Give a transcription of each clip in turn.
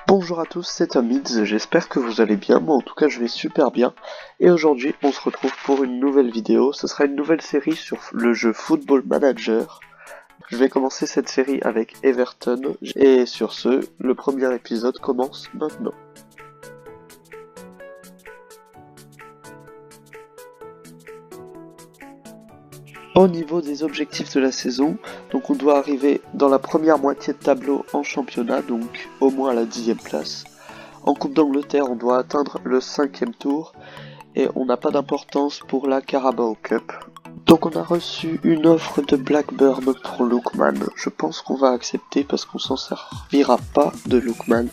Bonjour à tous, c'est Tomids, j'espère que vous allez bien, moi en tout cas je vais super bien. Et aujourd'hui on se retrouve pour une nouvelle vidéo, ce sera une nouvelle série sur le jeu Football Manager. Je vais commencer cette série avec Everton, et sur ce, le premier épisode commence maintenant. Au niveau des objectifs de la saison, donc on doit arriver dans la première moitié de tableau en championnat, donc au moins à la 10e place. En Coupe d'Angleterre, on doit atteindre le 5e tour et on n'a pas d'importance pour la Carabao Cup. Donc on a reçu une offre de Blackburn pour Lookman. Je pense qu'on va accepter parce qu'on s'en servira pas de Lookman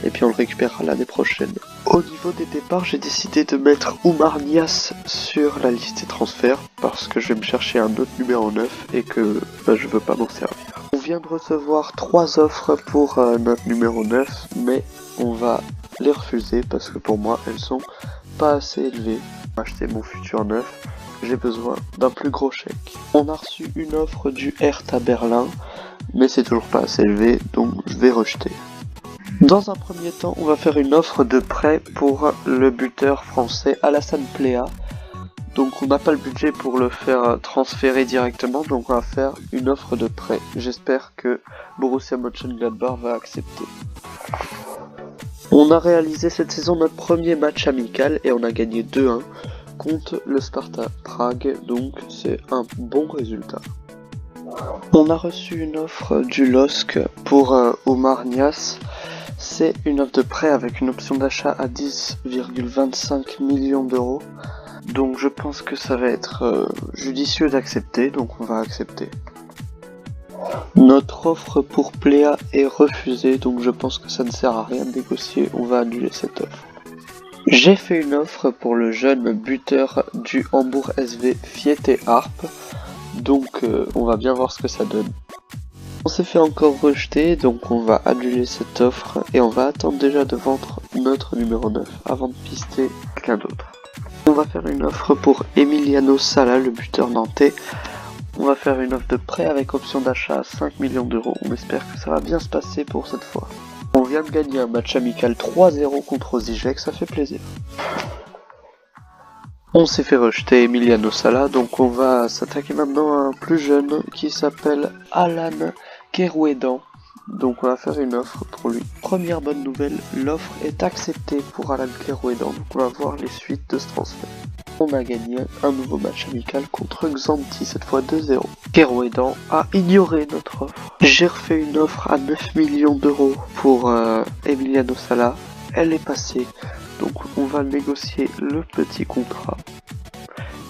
et puis on le récupérera l'année prochaine. Au niveau des départs, j'ai décidé de mettre Oumar Niasse sur la liste des transferts parce que je vais me chercher un autre numéro 9 et que je veux pas m'en servir. On vient de recevoir 3 offres pour notre numéro 9, mais on va les refuser parce que pour moi elles sont pas assez élevées. Pour acheter mon futur 9, j'ai besoin d'un plus gros chèque. On a reçu une offre du Hertha Berlin, mais c'est toujours pas assez élevé, donc je vais rejeter. Dans un premier temps, on va faire une offre de prêt pour le buteur français Alassane Plea. Donc on n'a pas le budget pour le faire transférer directement, donc on va faire une offre de prêt. J'espère que Borussia Mönchengladbach va accepter. On a réalisé cette saison notre premier match amical et on a gagné 2-1 contre le Sparta Prague, donc c'est un bon résultat. On a reçu une offre du LOSC pour Oumar Niasse. C'est une offre de prêt avec une option d'achat à 10,25 millions d'euros. Donc je pense que ça va être judicieux d'accepter, donc on va accepter. Notre offre pour Plea est refusée, donc je pense que ça ne sert à rien de négocier, on va annuler cette offre. J'ai fait une offre pour le jeune buteur du Hambourg SV Fiete Harp, donc on va bien voir ce que ça donne. On s'est fait encore rejeter, donc on va annuler cette offre et on va attendre déjà de vendre notre numéro 9 avant de pister quelqu'un d'autre. On va faire une offre pour Emiliano Sala, le buteur nantais. On va faire une offre de prêt avec option d'achat à 5 millions d'euros. On espère que ça va bien se passer pour cette fois. On vient de gagner un match amical 3-0 contre Osijek, ça fait plaisir. On s'est fait rejeter Emiliano Sala, donc on va s'attaquer maintenant à un plus jeune qui s'appelle Alan Kerouédan. Donc on va faire une offre pour lui. Première bonne nouvelle, l'offre est acceptée pour Alan Kerouédan, donc on va voir les suites de ce transfert. On a gagné un nouveau match amical contre Xanthi, cette fois 2-0. Kerouédan a ignoré notre offre. J'ai refait une offre à 9 millions d'euros pour Emiliano Sala. Elle est passée, donc on va négocier le petit contrat.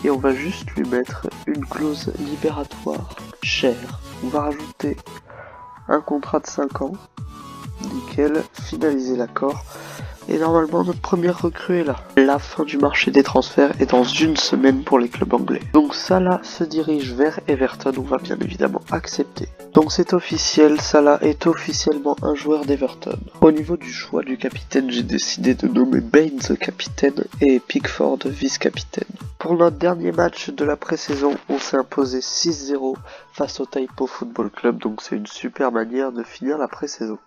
Et on va juste lui mettre une clause libératoire chère. On va rajouter un contrat de 5 ans. Nickel, finaliser l'accord. Et normalement notre première recrue est là. La fin du marché des transferts est dans une semaine pour les clubs anglais. Donc Salah se dirige vers Everton, on va bien évidemment accepter. Donc c'est officiel, Salah est officiellement un joueur d'Everton. Au niveau du choix du capitaine, j'ai décidé de nommer Baines capitaine et Pickford vice-capitaine. Pour notre dernier match de la pré-saison, on s'est imposé 6-0 face au Taipo Football Club, donc c'est une super manière de finir la pré-saison.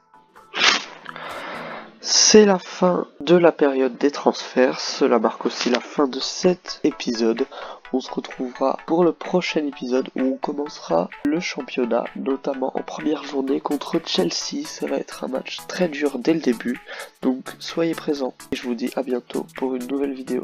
C'est la fin de la période des transferts, cela marque aussi la fin de cet épisode. On se retrouvera pour le prochain épisode où on commencera le championnat, notamment en première journée contre Chelsea. Ça va être un match très dur dès le début, donc soyez présents et je vous dis à bientôt pour une nouvelle vidéo.